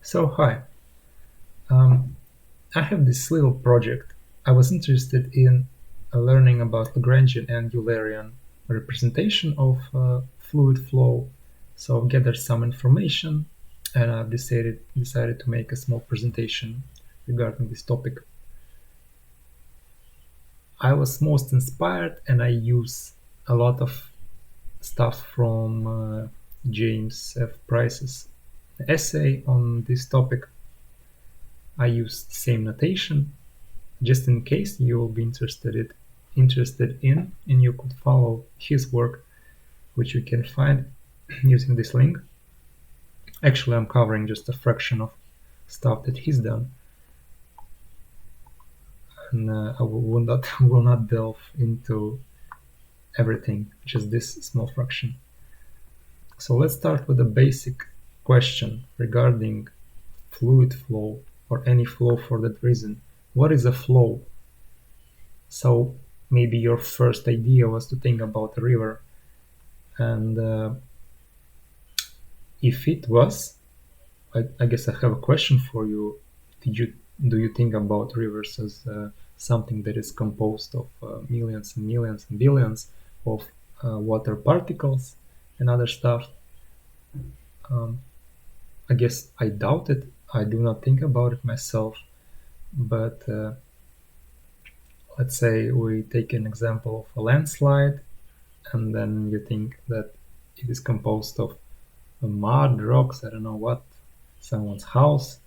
So, hi. Um, I have this little project. I was interested in learning about Lagrangian and Eulerian representation of fluid flow. So, gathered some information, and I've decided to make a small presentation regarding this topic. I was most inspired, and I use a lot of stuff from James F. Price's essay on this topic. I used the same notation just in case you will be interested in, and you could follow his work, which you can find using this link. Actually, I'm covering just a fraction of stuff that he's done, and I will not delve into everything, just this small fraction. So let's start with a basic question regarding fluid flow or any flow for that reason. What is a flow? So maybe your first idea was to think about a river, and if it was, I guess I have a question for you. Do you think about rivers as something that is composed of millions and millions and billions of water particles and other stuff? Um, I guess I doubt it. I do not think about it myself. But let's say we take an example of a landslide, and then you think that it is composed of mud, rocks, I don't know what, someone's house.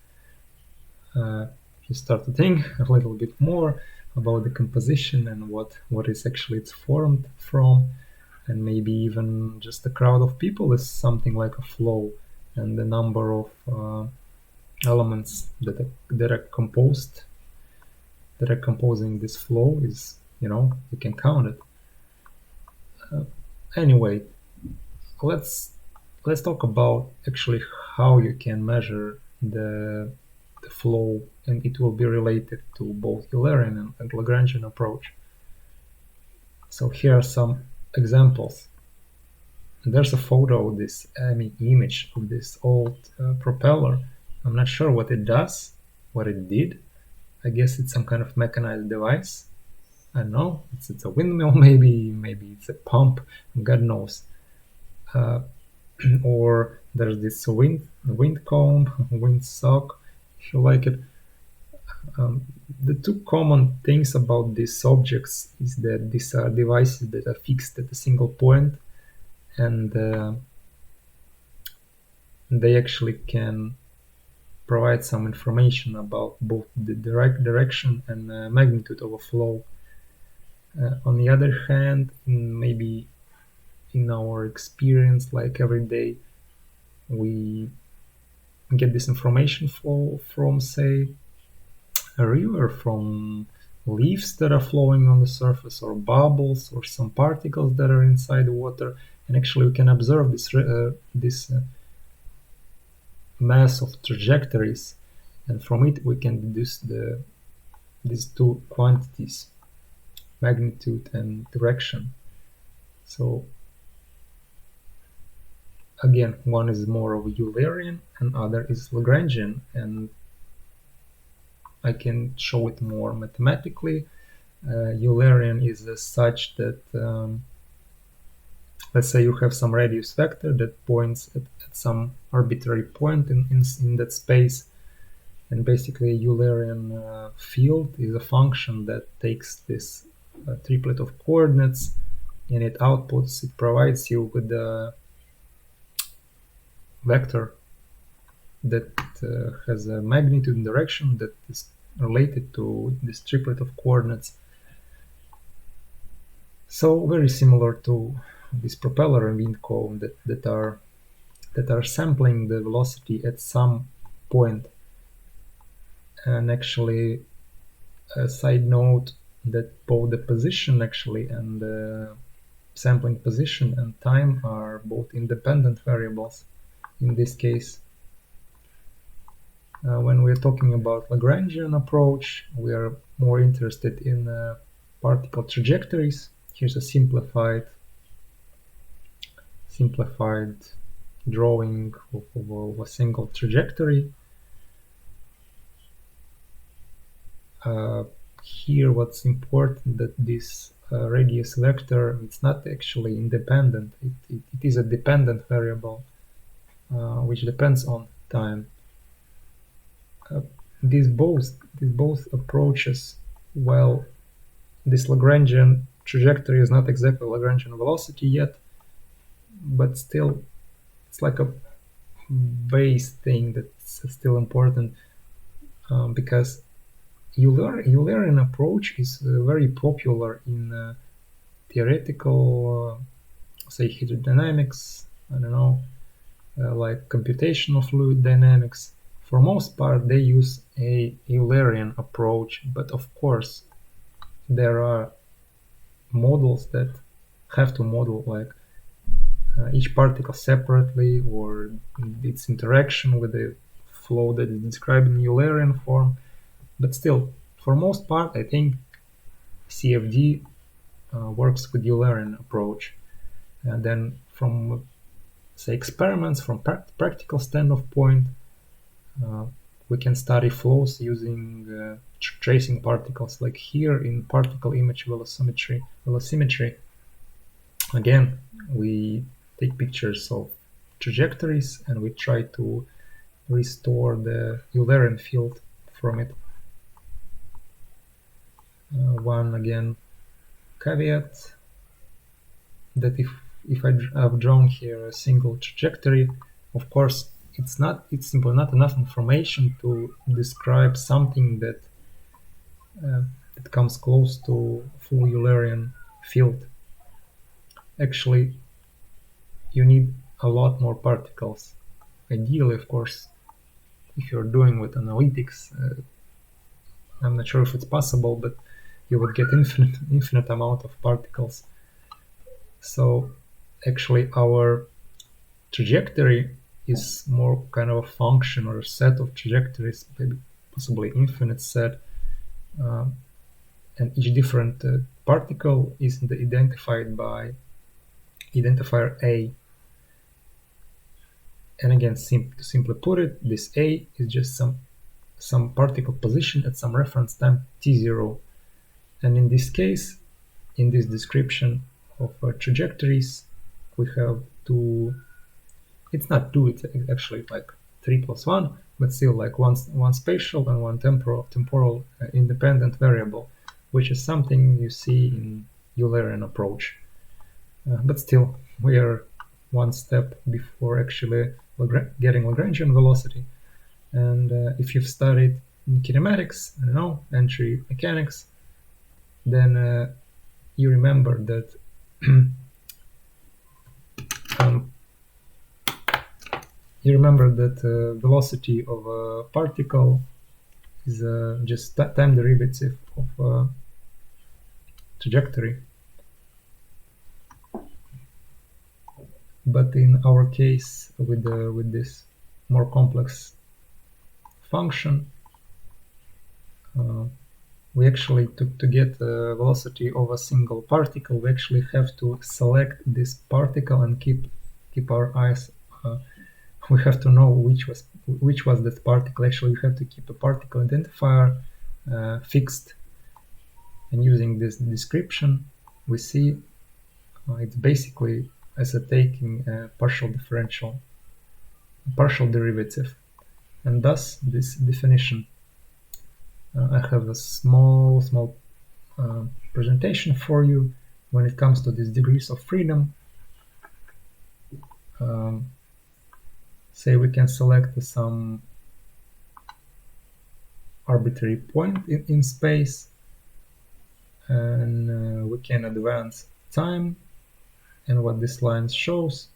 You start to think a little bit more about the composition and what is actually it's formed from, and maybe even just a crowd of people is something like a flow, and the number of elements that are composing this flow is, you can count it. Anyway, let's talk about actually how you can measure the flow, and it will be related to both Eulerian and Lagrangian approach. So here are some examples. There's a photo of this, image of this old propeller. I'm not sure what it does, what it did. I guess it's some kind of mechanized device. I don't know. It's a windmill, maybe it's a pump. God knows. Or there's this wind cone, windsock, if you like it. The two common things about these objects is that these are devices that are fixed at a single point, and they actually can provide some information about both the direct direction and magnitude of a flow. On the other hand, maybe in our experience, like every day, we get this information flow from, say, a river, from leaves that are flowing on the surface, or bubbles, or some particles that are inside the water, and actually we can observe this mass of trajectories, and from it we can deduce these two quantities, magnitude and direction. So again, one is more of a Eulerian and other is Lagrangian, and I can show it more mathematically. Eulerian is such that let's say you have some radius vector that points at some arbitrary point in that space, and basically a Eulerian field is a function that takes this triplet of coordinates and it provides you with a vector that has a magnitude and direction that is related to this triplet of coordinates. So very similar to this propeller and wind cone that are sampling the velocity at some point. And actually, a side note, that both the position actually and the sampling position and time are both independent variables in this case. When we're talking about Lagrangian approach, we are more interested in particle trajectories. Here's a simplified drawing of a single trajectory. here what's important that this radius vector, it's not actually independent. It is a dependent variable which depends on time. These both approaches, well, this Lagrangian trajectory is not exactly Lagrangian velocity yet, but still it's like a base thing that's still important because Eulerian approach is very popular in theoretical, say, hydrodynamics, I don't know, like computational fluid dynamics. For most part, they use a Eulerian approach, but of course, there are models that have to model like each particle separately or its interaction with the flow that is described in Eulerian form. But still, for most part, I think CFD works with Eulerian approach. And then from, say, experiments, from practical standpoint, we can study flows using tracing particles, like here in particle image velocimetry. Again, we take pictures of trajectories and we try to restore the Eulerian field from it. One again caveat that if I've drawn here a single trajectory, of course it's simply not enough information to describe something that comes close to full Eulerian field. Actually, you need a lot more particles. Ideally, of course, if you're doing with analytics, I'm not sure if it's possible, but you would get infinite amount of particles. So actually our trajectory is more kind of a function or a set of trajectories, maybe possibly infinite set, and each different particle is identified by identifier A. And again, to simply put it, this A is just some particle position at some reference time t0. And in this case, in this description of trajectories, we have two, it's not two, it's actually like 3 plus 1, but still like one spatial and one temporal independent variable, which is something you see in Eulerian approach. But still, we are one step before actually getting Lagrangian velocity. And if you've studied kinematics, I don't know, entry mechanics, then you remember that velocity of a particle is just time derivative of trajectory. But in our case, with this more complex function, we actually, to get the velocity of a single particle, we actually have to select this particle and keep our eyes. We have to know which was that particle. Actually, we have to keep a particle identifier fixed. And using this description, we see it's basically as a taking a partial derivative, and thus this definition. I have a small presentation for you when it comes to these degrees of freedom. Say we can select some arbitrary point in space, and we can advance time, and what this line shows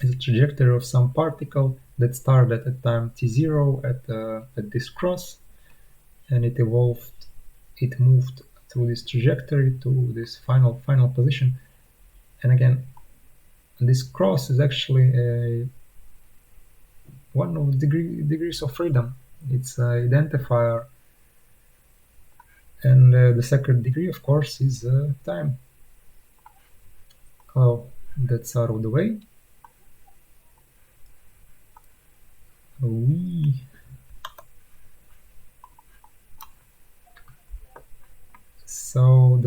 is a trajectory of some particle that started at time t0 at this cross, and it moved through this trajectory to this final position. And again, this cross is actually one of the degrees of freedom. It's an identifier, and the second degree, of course, is time. Oh, that's out of the way.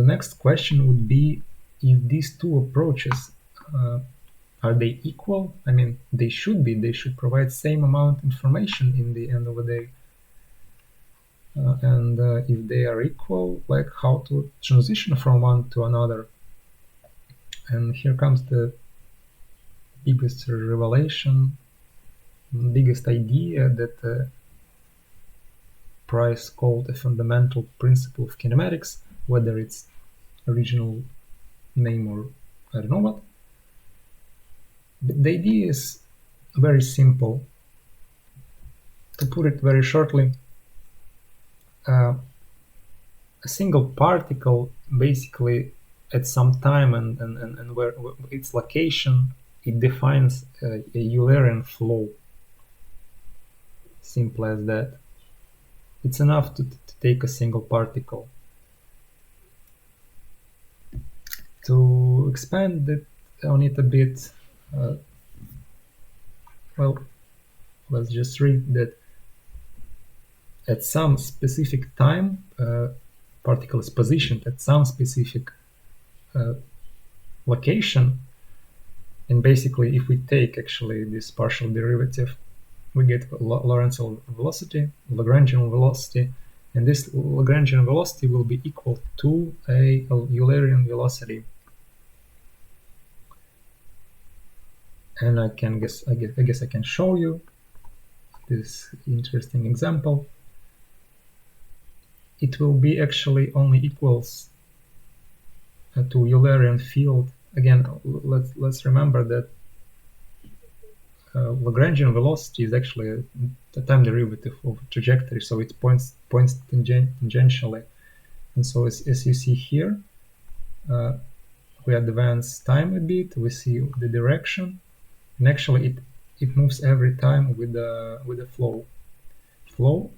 the next question would be if these two approaches are they equal? I mean, they should be. They should provide same amount of information in the end of the day. And if they are equal, like how to transition from one to another. And here comes the biggest revelation, biggest idea that Price called a fundamental principle of kinematics, whether it's original name or I don't know what. The idea is very simple. To put it very shortly, a single particle basically at some time and where its location, it defines a Eulerian flow. Simple as that. It's enough to take a single particle. To expand on it a bit, well, let's just read that at some specific time, particle is positioned at some specific location, and basically if we take actually this partial derivative, we get Lorentz velocity, Lagrangian velocity, and this Lagrangian velocity will be equal to a Eulerian velocity. And I guess I can show you this interesting example. It will be actually only equals to Eulerian field. Again, let's remember that Lagrangian velocity is actually the time derivative of trajectory, so it points tangentially. And so as you see here, we advance time a bit, we see the direction, and actually it moves every time with the flow. Flow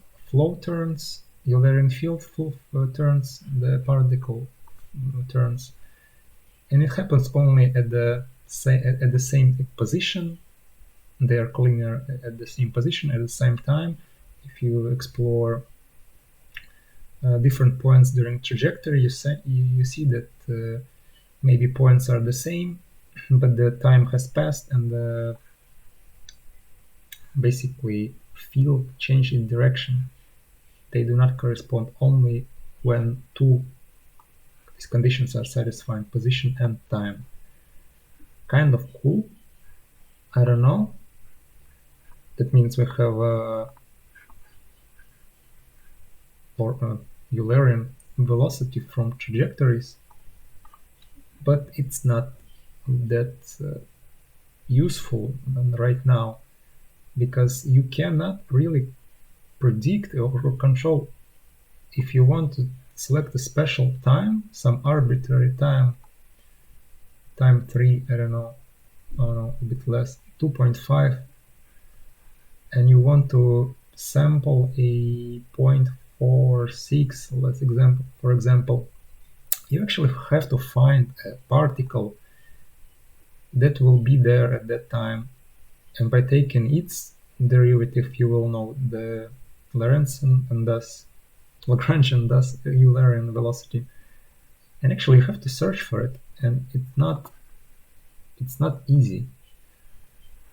turns, Eulerian field turns, the particle turns, and it happens only at the same position. They are collinear at the same position at the same time. If you explore different points during trajectory, you see that maybe points are the same, but the time has passed and basically field change in direction. They do not correspond only when these conditions are satisfying, position and time. Kind of cool. I don't know. That means we have Eulerian velocity from trajectories, but it's not that useful right now, because you cannot really predict or control. If you want to select a special time, some arbitrary time 3, I don't know, a bit less, 2.5, and you want to sample a 0.46, for example, you actually have to find a particle that will be there at that time, and by taking its derivative you will know the Lorentzian and thus Lagrangian, thus Eulerian velocity, and actually you have to search for it, and it's not easy.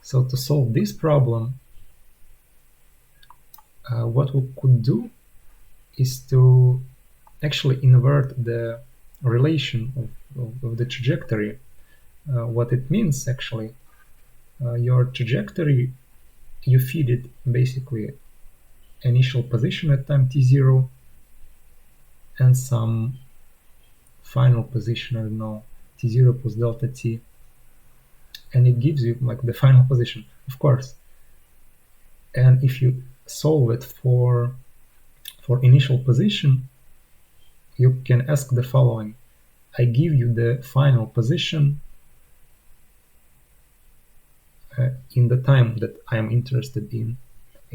So to solve this problem, what we could do is to actually invert the relation of the trajectory. What it means actually, your trajectory, you feed it basically initial position at time t0 and some final position, I don't know, t0 plus delta t, and it gives you like the final position, of course. And if you solve it for initial position, you can ask the following: I give you the final position in the time that I am interested in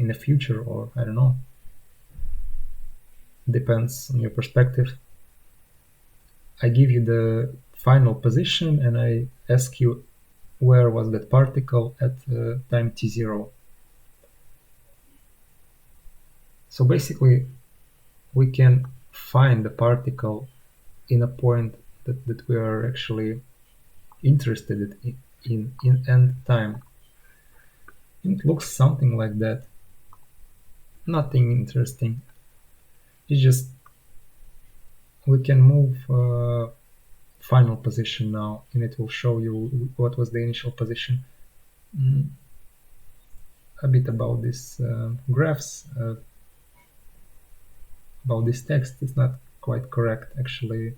the future, or I don't know, depends on your perspective. I give you the final position and I ask you where was that particle at time t0. So basically we can find the particle in a point that we are actually interested in end time. It looks something like that. Nothing interesting. It's just we can move final position now, and it will show you what was the initial position. A bit about this graphs, about this text. It's not quite correct actually.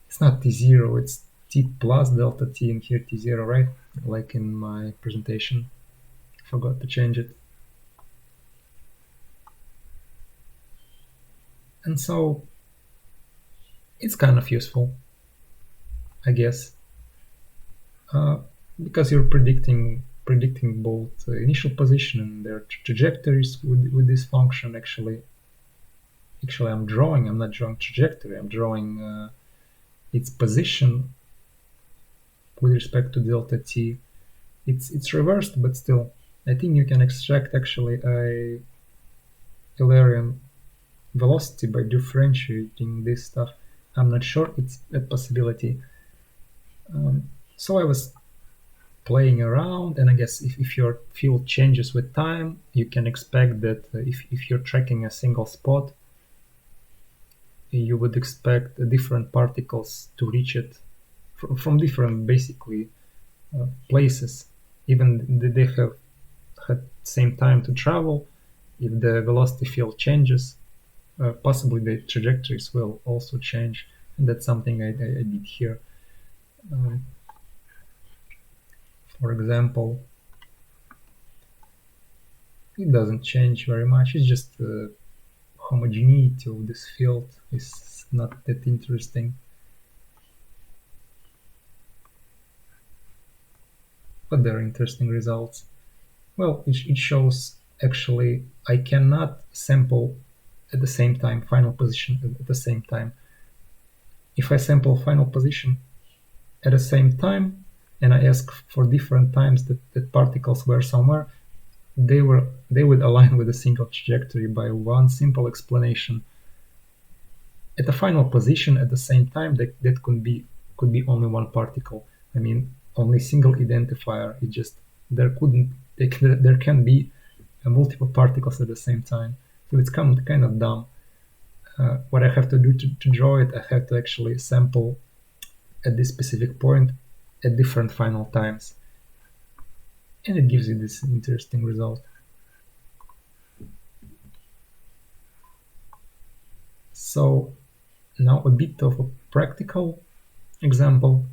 It's not t0, it's t plus delta t, and here t0, right? Like in my presentation. Forgot to change it. And so it's kind of useful, I guess, because you're predicting both initial position and their trajectories with this function. Actually I'm not drawing trajectory, I'm drawing its position with respect to delta t. It's reversed, but still, I think you can extract actually a Eulerian velocity by differentiating this stuff. I'm not sure, it's a possibility. So I was playing around, and I guess if your field changes with time, you can expect that if you're tracking a single spot, you would expect different particles to reach it from different, basically, places. Even they have had same time to travel. If the velocity field changes, possibly the trajectories will also change, and that's something I did here. For example, it doesn't change very much. It's just homogeneity of this field is not that interesting. But there are interesting results. Well, it shows actually I cannot sample at the same time final position at the same time. If I sample final position at the same time and I ask for different times that particles were somewhere, they would align with a single trajectory by one simple explanation. At the final position at the same time, that could be only one particle. I mean, only single identifier. It just there can be multiple particles at the same time. So it's kind of dumb. What I have to do to draw it, I have to actually sample at this specific point at different final times, and it gives you this interesting result. So now a bit of a practical example.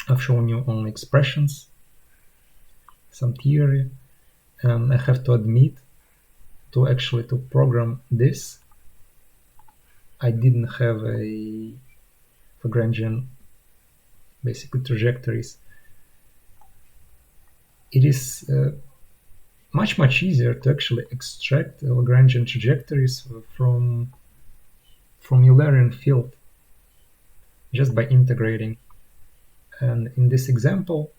I've shown you only expressions, some theory, and I have to admit to program this, I didn't have a Lagrangian basically trajectories. It is much easier to actually extract Lagrangian trajectories from Eulerian field just by integrating. And in this example,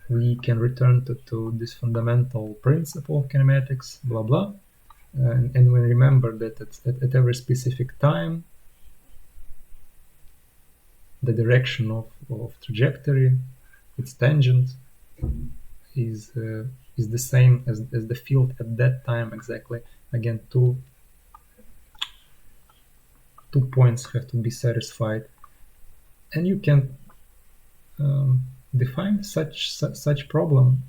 we can return to this fundamental principle of kinematics, blah blah, and we remember that at every specific time, the direction of trajectory, its tangent, is the same as the field at that time exactly. Again, two points have to be satisfied, and you can define such problem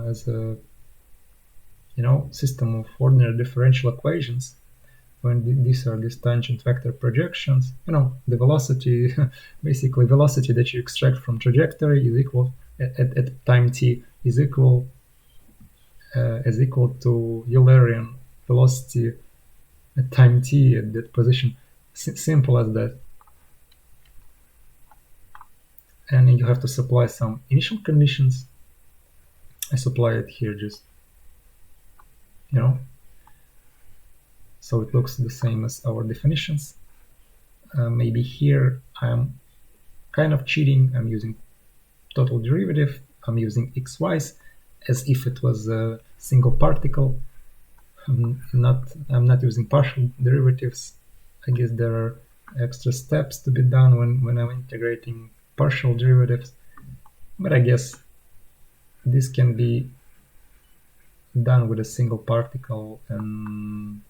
as a system of ordinary differential equations when these are these tangent vector projections. The velocity, basically velocity that you extract from trajectory is equal at time t is equal to Eulerian velocity at time t at that position. Simple as that. And you have to supply some initial conditions. I supply it here just, so it looks the same as our definitions. Maybe here I'm kind of cheating. I'm using total derivative. I'm using xy's as if it was a single particle. I'm not using partial derivatives. I guess there are extra steps to be done when I'm integrating partial derivatives, but I guess this can be done with a single particle, and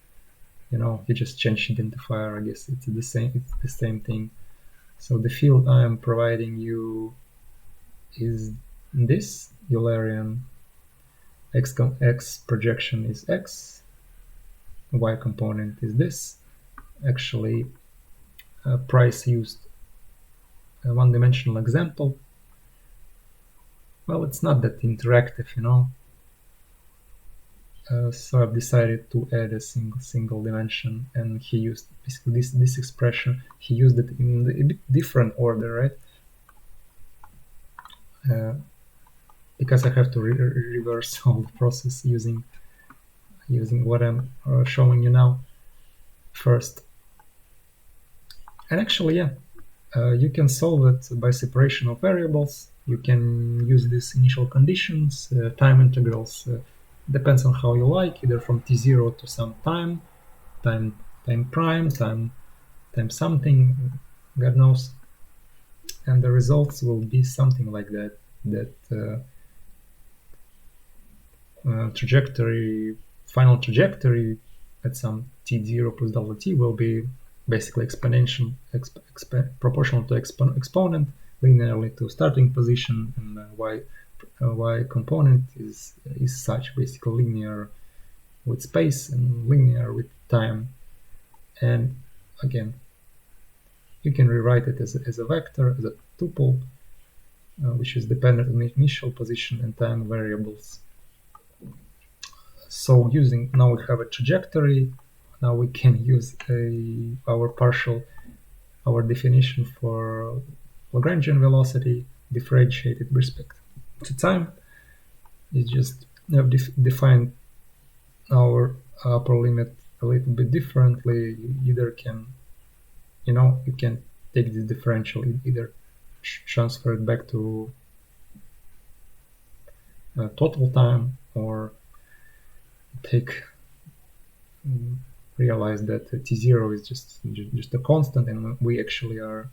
you just change identifier. I guess it's the same thing. So the field I am providing you is this Eulerian. X projection is X, Y component is this. Actually, Price used a one-dimensional example. Well, it's not that interactive, so I've decided to add a single dimension, and he used basically this expression. He used it in a bit different order, right? Because I have to reverse all the process using what I'm showing you now first. And actually, yeah, you can solve it by separation of variables. You can use these initial conditions, time integrals, depends on how you like, either from t0 to some time prime, time something, God knows. And the results will be something like that, final trajectory at some t0 plus delta t will be basically proportional to exponent linearly to starting position, and y component is such, basically linear with space and linear with time. And again, you can rewrite it as a vector, as a tuple, which is dependent on initial position and time variables. So now we have a trajectory. Now we can use our definition for Lagrangian velocity differentiated with respect to time. It's just defined our upper limit a little bit differently. You either can, you can take this differential, either transfer it back to total time, or realize that t0 is just a constant, and we actually are,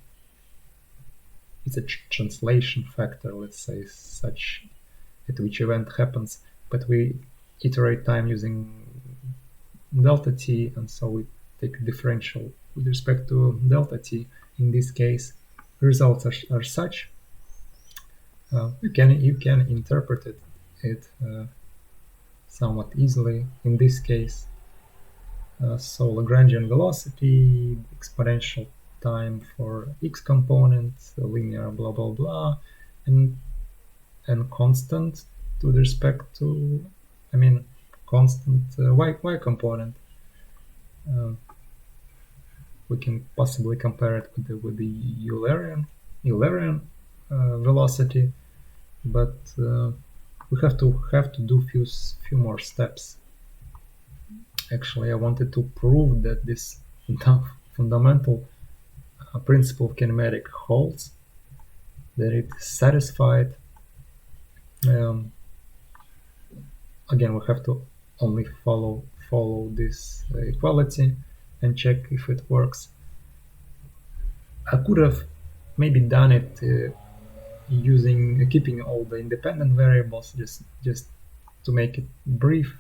it's a translation factor, let's say, such at which event happens, but we iterate time using delta t, and so we take a differential with respect to delta t. In this case, results are such. You can interpret it somewhat easily. In this case, so Lagrangian velocity, exponential time for x component, linear blah blah blah, and constant to respect to, constant y component. We can possibly compare it with the Eulerian velocity, but we have to do few more steps. Actually, I wanted to prove that this fundamental principle of kinematic holds, that it is satisfied. Again, we have to only follow this equality and check if it works. I could have maybe done it keeping all the independent variables, just to make it brief,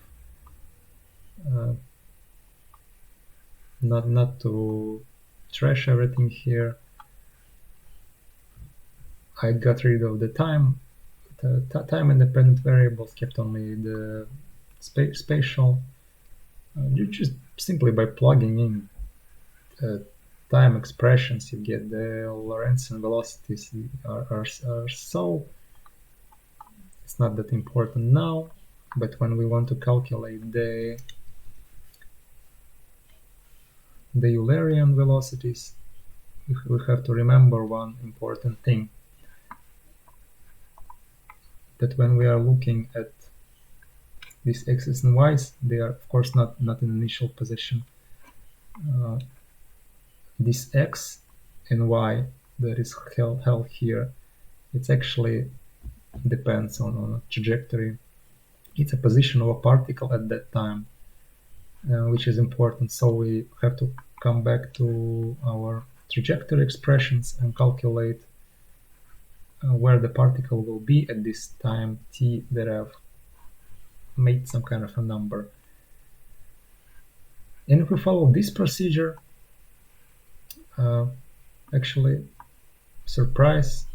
not to trash everything here. I got rid of the time independent variables, kept only the spatial. Just simply by plugging in time expressions, you get the Lorentzian velocities are so. It's not that important now, but when we want to calculate the Eulerian velocities, we have to remember one important thing, that when we are looking at these x's and y's, they are of course not in initial position. This x and y that is held here, it's actually depends on a trajectory. It's a position of a particle at that time, which is important. So we have to come back to our trajectory expressions and calculate where the particle will be at this time t that I've made some kind of a number. And if we follow this procedure, actually, surprise,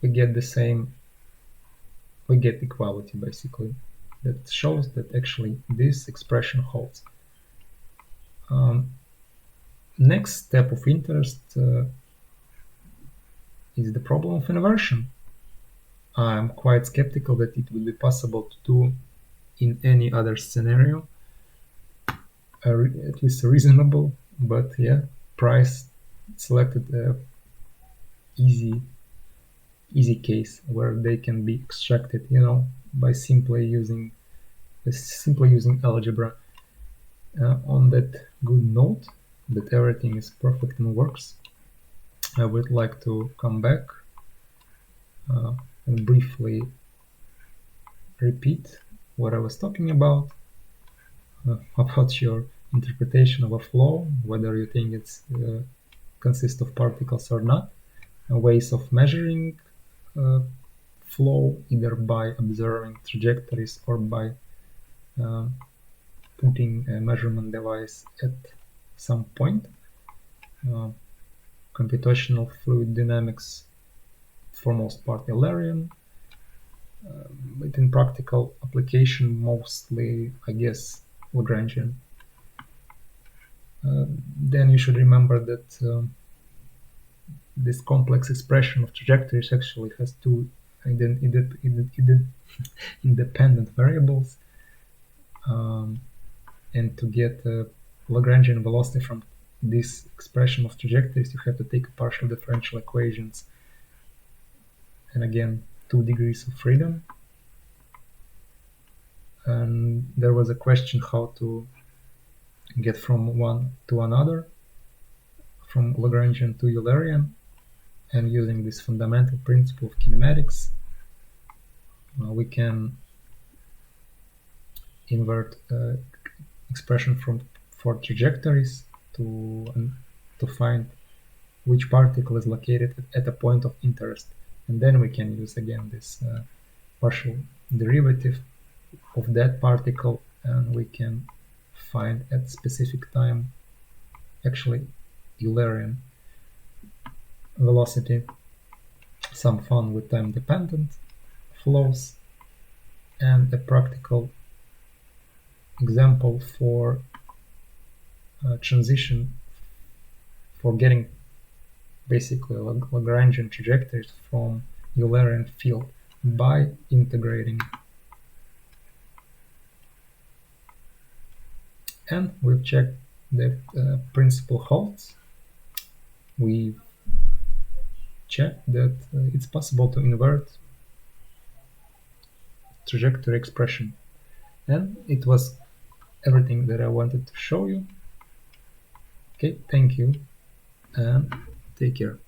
we get the same, we get equality basically. That shows that actually this expression holds. Next step of interest is the problem of inversion. I'm quite skeptical that it will be possible to do in any other scenario, at least reasonable, but yeah, Price selected a easy case where they can be extracted, by simply using algebra. On that good note, that everything is perfect and works, I would like to come back and briefly repeat what I was talking about your interpretation of a flow, whether you think it's consists of particles or not, ways of measuring flow, either by observing trajectories or by putting a measurement device at some point, computational fluid dynamics, for most part Eulerian, but in practical application mostly, I guess, Lagrangian. Then you should remember that this complex expression of trajectories actually has two independent variables, and to get a Lagrangian velocity from this expression of trajectories, you have to take partial differential equations, and again 2 degrees of freedom. And there was a question how to get from one to another, from Lagrangian to Eulerian, and using this fundamental principle of kinematics, we can invert expression for trajectories to find which particle is located at a point of interest, and then we can use again this partial derivative of that particle, and we can find at specific time actually Eulerian velocity. Some fun with time-dependent flows, and a practical example for transition for getting basically Lagrangian trajectories from Eulerian field by integrating. And we've checked that principle holds. We've checked that it's possible to invert trajectory expression. And it was everything that I wanted to show you. Okay, thank you and take care.